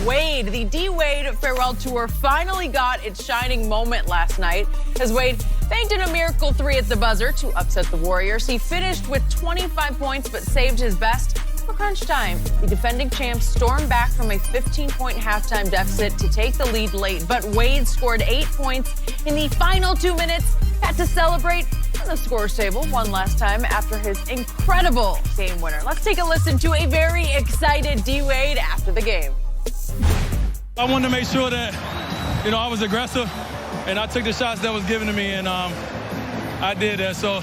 Wade. The D-Wade farewell tour finally got its shining moment last night as Wade banked in a miracle three at the buzzer to upset the Warriors. He finished with 25 points but saved his best for crunch time. The defending champs stormed back from a 15-point halftime deficit to take the lead late, but Wade scored 8 points in the final 2 minutes. Had to celebrate on the scores table one last time after his incredible game winner. Let's take a listen to a very excited D-Wade after the game. I wanted to make sure that, I was aggressive and I took the shots that was given to me, and I did that. So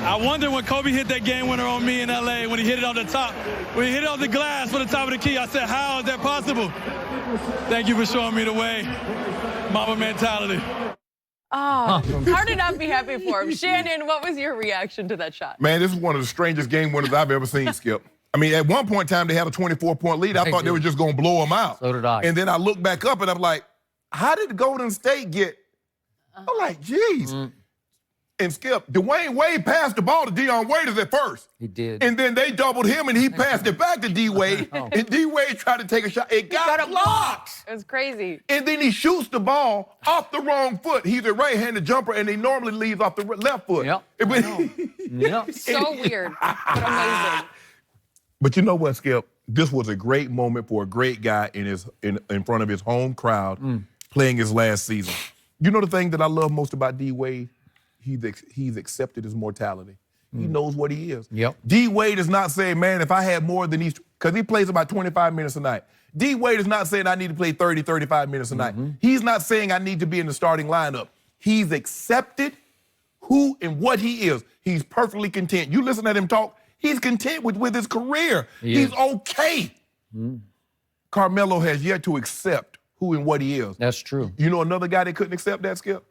I wonder when Kobe hit that game winner on me in LA, when he hit it off the top, when he hit it off the glass for the top of the key, I said, how is that possible? Thank you for showing me the way. Mamba mentality. Oh, hard to not be happy for him. Shannon, what was your reaction to that shot? Man, this is one of the strangest game winners I've ever seen, Skip. I mean, at one point in time, they had a 24-point lead. I thought they were just going to blow them out. So did I. And then I looked back up, and I'm like, how did Golden State get? I'm like, geez. And Skip, Dwayne Wade passed the ball to Dion Waiters at first. He did. And then they doubled him, and he passed it back to D-Wade. And D-Wade tried to take a shot. It got blocked. It was crazy. And then he shoots the ball off the wrong foot. He's a right-handed jumper, and he normally leaves off the left foot. Yep. Yep. So weird, but amazing. But you know what, Skip? This was a great moment for a great guy in front of his home crowd playing his last season. You know the thing that I love most about D-Wade? He's accepted his mortality. He knows what he is. Yep. D-Wade is not saying, man, if I had more than these, because he plays about 25 minutes a night. D-Wade is not saying I need to play 30, 35 minutes a night. He's not saying I need to be in the starting lineup. He's accepted who and what he is. He's perfectly content. You listen to him talk, he's content with his career. He's okay. Carmelo has yet to accept who and what he is. That's true. You know another guy that couldn't accept that, Skip?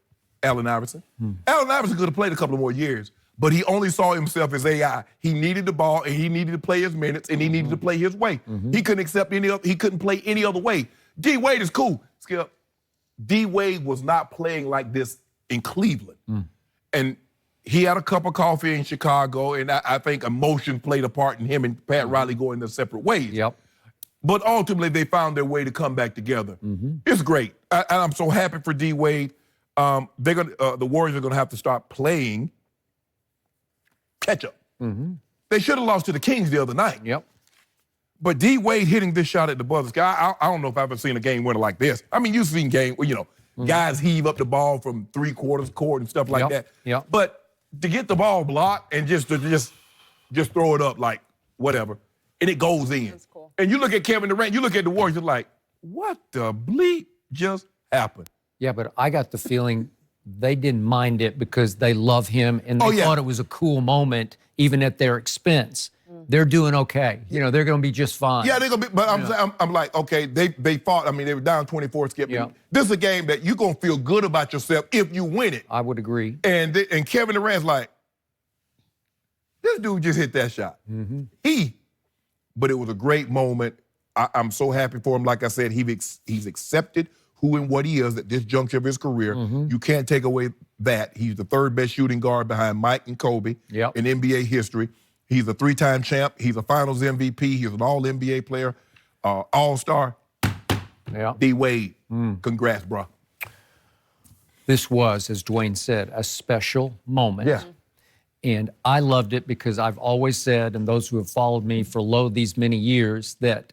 Allen Iverson. Allen Iverson could have played a couple more years, but he only saw himself as AI. He needed the ball, and he needed to play his minutes, and he needed to play his way. He couldn't accept he couldn't play any other way. D-Wade is cool, Skip. D-Wade was not playing like this in Cleveland. And he had a cup of coffee in Chicago, and I think emotion played a part in him and Pat Riley going their separate ways. Yep. But ultimately, they found their way to come back together. It's great. And I'm so happy for D-Wade. The Warriors are going to have to start playing catch up. They should have lost to the Kings the other night. Yep. But D-Wade hitting this shot at the buzzer, I don't know if I've ever seen a game winner like this. I mean, you've seen game where, guys heave up the ball from three-quarters court and stuff like that. Yep. But to get the ball blocked and just throw it up like whatever, and it goes in. That's cool. And you look at Kevin Durant, you look at the Warriors, you're like, what the bleep just happened? Yeah, but I got the feeling they didn't mind it because they love him and they thought it was a cool moment, even at their expense. They're doing okay. They're going to be just fine. Yeah, they're going to be, but I'm like, okay, they fought. I mean, they were down 24, Skip. Yeah. This is a game that you're going to feel good about yourself if you win it. I would agree. And Kevin Durant's like, this dude just hit that shot. But it was a great moment. I'm so happy for him. Like I said, he's accepted who and what he is at this juncture of his career. You can't take away that. He's the third best shooting guard behind Mike and Kobe in NBA history. He's a three-time champ. He's a finals MVP. He's an all-NBA player, all-star. Yeah. D-Wade, congrats, bro. This was, as Dwayne said, a special moment. Yeah. And I loved it because I've always said, and those who have followed me for these many years, that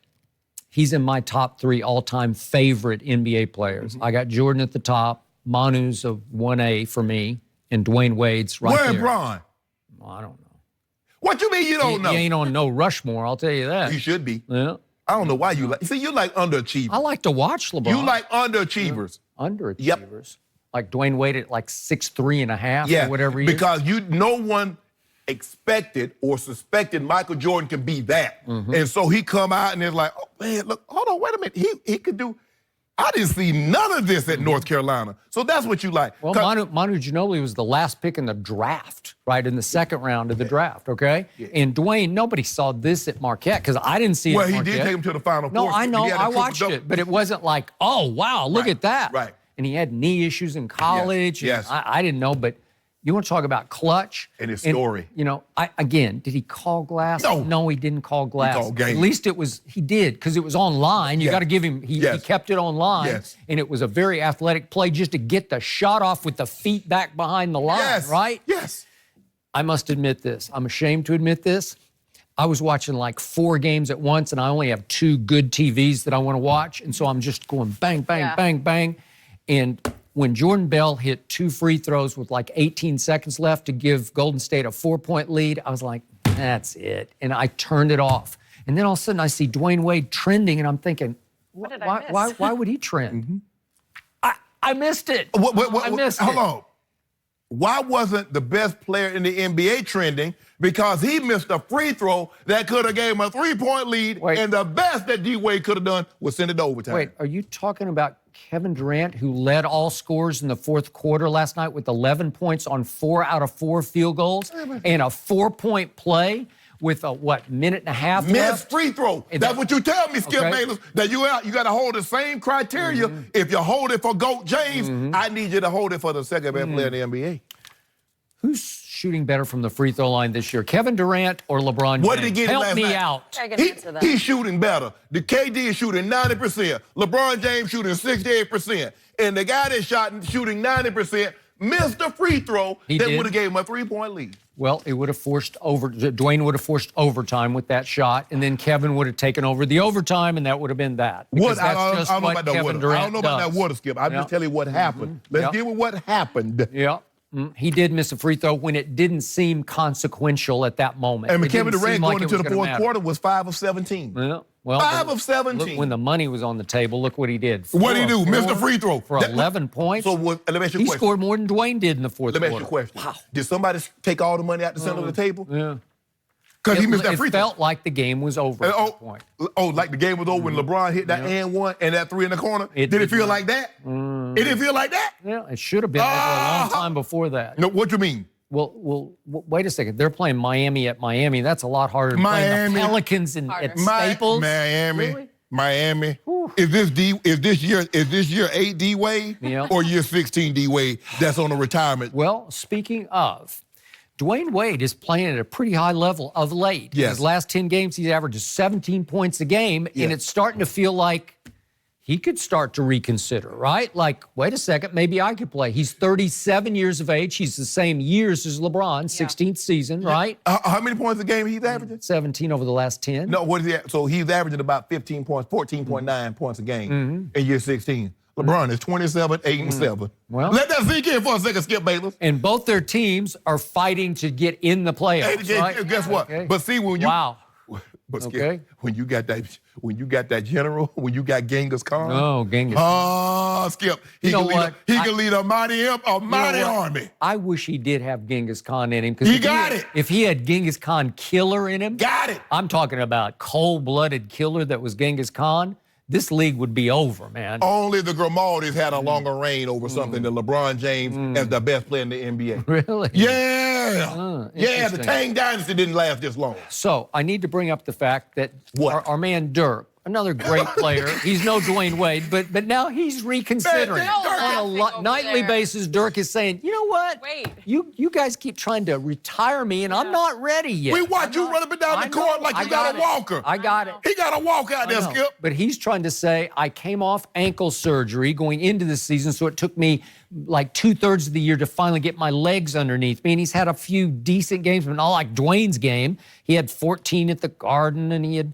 he's in my top 3 all-time favorite NBA players. I got Jordan at the top, Manu's a 1A for me, and Dwayne Wade's right there. Where's Bron? Well, I don't know. What you mean you don't know? He ain't on no Rushmore, I'll tell you that. You should be. Yeah. I don't know why you like. See, you like underachievers. I like to watch LeBron. You like underachievers. Underachievers. Yep. Like Dwayne Wade at like 6'3.5" or whatever he is. Because no one expected or suspected Michael Jordan could be that. And so he come out and it's like, oh man, look, hold on, wait a minute. He could do. I didn't see none of this at North Carolina. So that's what you like. Well, Manu Ginobili was the last pick in the draft, right, in the second round of the draft, okay? And Dwayne, nobody saw this at Marquette because I didn't see it at Marquette. Well, he did take him to the Final Four. No, I know. I watched it. But it wasn't like, oh, wow, look at that. Right. And he had knee issues in college. Yes. And I didn't know, but You want to talk about clutch? And his story. You know, did he call glass? No. No, he didn't call glass. He called game. At least he did, because it was online. You got to give him, he kept it online. Yes. And it was a very athletic play just to get the shot off with the feet back behind the line, right? Yes. I must admit this. I'm ashamed to admit this. I was watching like 4 games at once, and I only have 2 good TVs that I want to watch. And so I'm just going bang, bang, bang, bang. And when Jordan Bell hit 2 free throws with like 18 seconds left to give Golden State a 4-point lead, I was like, that's it. And I turned it off. And then all of a sudden I see Dwayne Wade trending, and I'm thinking, why would he trend? I missed it. I missed it. Hold on. Why wasn't the best player in the NBA trending? Because he missed a free throw that could have gave him a 3-point lead, and the best that D-Wade could have done was send it to overtime. Wait, are you talking about Kevin Durant, who led all scorers in the 4th quarter last night with 11 points on 4 out of 4 field goals and a 4-point play with a, minute and a half left? Missed free throw. That's what you tell me, Skip Bayless, that you got to hold the same criteria. If you hold it for GOAT James, I need you to hold it for the second best player in the NBA. Who's shooting better from the free throw line this year, Kevin Durant or LeBron James? What did he get Help last me night? out. He's shooting better. The KD is shooting 90%. LeBron James shooting 68%. And the guy that shooting 90% missed a free throw that would have gave him a 3-point lead. Well, it would have Dwayne would have forced overtime with that shot, and then Kevin would have taken over the overtime, and that would have been that. I don't know about that water, Skip. I'm just telling you what happened. Let's deal with what happened. Yeah. He did miss a free throw when it didn't seem consequential at that moment. And Kevin Durant going into the 4th quarter was 5 of 17. Yeah. Well, 5 of 17. Look, when the money was on the table, look what he did. What did he do? Missed a free throw. For 11 points. So let me ask you a question. He scored more than Dwayne did in the 4th quarter. Let me ask you a question. Wow. Did somebody take all the money out the center of the table? Yeah. Because he missed that free throw. It felt like the game was over at that point. Oh, like the game was over when LeBron hit that and one and that 3 in the corner? Did it feel like that? It didn't feel like that? Yeah, it should have been over a long time before that. No, what you mean? Well, wait a second. They're playing Miami at Miami. That's a lot harder than playing the Pelicans at Staples. Miami. Really? Miami. Is this year 8 D-Wade or year 16 D-Wade that's on a retirement? Well, speaking of, Dwayne Wade is playing at a pretty high level of late. Yes. In his last 10 games, he's averaged 17 points a game, and it's starting to feel like he could start to reconsider, right? Like, wait a second, maybe I could play. He's 37 years of age. He's the same years as LeBron, 16th season, right? How many points a game he's averaging? 17 over the last 10. No, what is he at? So he's averaging about 15 points, 14.9 points a game in year 16. LeBron is 27, 8, and 7. Well, let that sink in for a second, Skip Bayless. And both their teams are fighting to get in the playoffs, right? Guess what? Okay. But see, when you but Skip, Okay. when you got that general, when you got Genghis Khan. Oh, Genghis. Oh, Skip. He can lead a mighty army. I wish he did have Genghis Khan in him. He got it. If he had Genghis Khan killer in him. Got it. I'm talking about cold-blooded killer that was Genghis Khan. This league would be over, man. Only the Grimaldis had a longer reign over something than LeBron James as the best player in the NBA. Really? Yeah. Yeah, the Tang Dynasty didn't last this long. So I need to bring up the fact that our man Dirk, another great player. He's no Dwayne Wade, but now he's reconsidering. On a nightly basis, Dirk is saying, you know what? Wait. You guys keep trying to retire me, and I'm not ready yet. We watch you run up and down the court like you got a walker. I got it. He got a walk out there, Skip. But he's trying to say, I came off ankle surgery going into the season, so it took me like 2/3 of the year to finally get my legs underneath me. And he's had a few decent games, but not like Dwayne's game. He had 14 at the Garden, and he had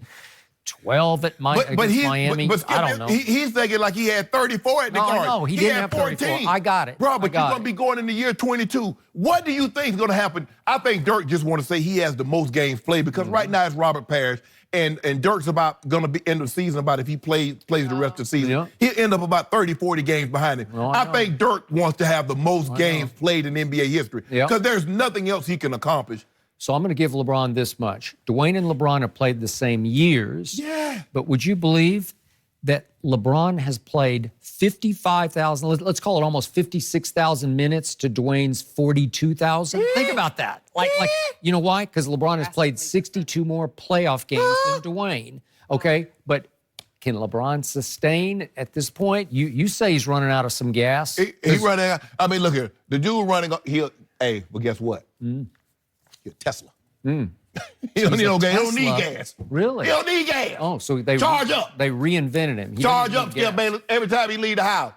12 at Miami. But Skip, I don't know. He's thinking like he had 34 at the Garden. No, he didn't have 34. I got it. Bro, but you're going to be going into year 22. What do you think is going to happen? I think Dirk just want to say he has the most games played because right now it's Robert Parrish. And Dirk's about going to be end of the season about if he plays the rest of the season. He'll end up about 30, 40 games behind him. I think Dirk wants to have the most games played in NBA history because there's nothing else he can accomplish. So I'm going to give LeBron this much. Dwayne and LeBron have played the same years. Yeah. But would you believe that LeBron has played 55,000, let's call it almost 56,000 minutes to Dwayne's 42,000? Think about that. Like, you know why? Because LeBron has played 62 more playoff games than Dwayne. Okay? But can LeBron sustain at this point? You say he's running out of some gas. He's running out. I mean, look here. The dude running, Hey, but guess what? You're Tesla. You don't need no gas. You don't need gas. Really? You don't need gas. Oh, so they Charge up. They reinvented him. He Charge doesn't up, need Skip gas. Bayless. Every time he leave the house,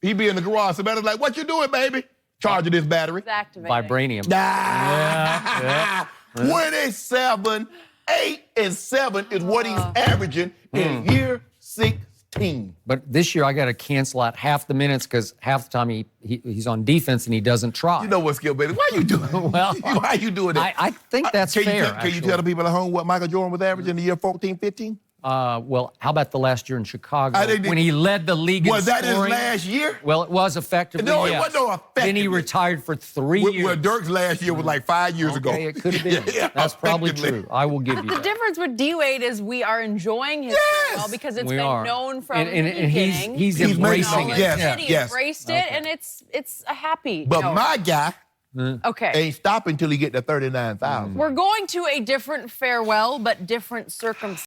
he be in the garage. Somebody's like, "What you doing, baby?" Charging this battery. It's activating. Vibranium. Yeah. 27, 8, and 7 is what he's averaging in year 16. But this year I got to cancel out half the minutes because half the time he's on defense and he doesn't try. You know what, Skip Bayless? Why you doing? Well, why you doing that? I think that's fair. Can you tell the people at home what Michael Jordan was averaging in the year 14, 15? Well, how about the last year in Chicago I think when he led the league in Was that his scoring? last year? Well, it was effectively. No, it yes. wasn't no Then he effectively. retired for 3 years. Well, Dirk's last year was like 5 years ago. Okay, it could have been. Yeah, That's probably effectively. true. I will give you The that. difference with D-Wade is we are enjoying his farewell because it's We been are. known from And the beginning. he's He's made embracing it. it. Yes. He yes. embraced it, and it's a happy But note. my guy Okay. ain't stopping until he get to 39,000. We're going to a different farewell, but different circumstance.